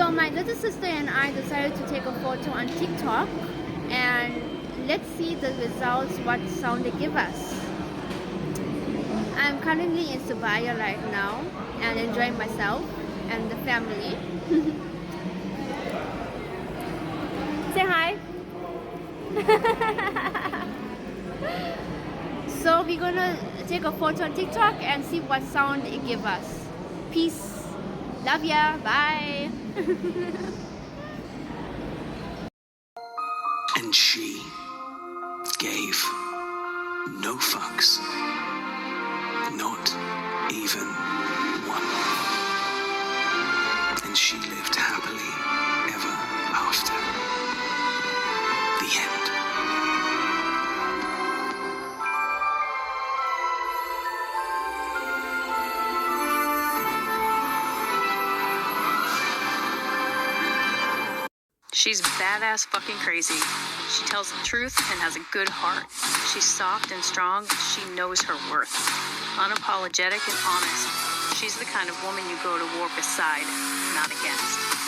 So my little sister and I decided to take a photo on TikTok, and let's see the results, what sound they give us. I'm currently in Sibaya right now and enjoying myself and the family. Say hi. So we're gonna take a photo on TikTok and see what sound it give us. Peace. Love ya. Bye. And she gave no fucks. Not even one. And she lived happily ever after. The end. She's badass fucking crazy. She tells the truth and has a good heart. She's soft and strong. She knows her worth. Unapologetic and honest. She's the kind of woman you go to war beside, not against.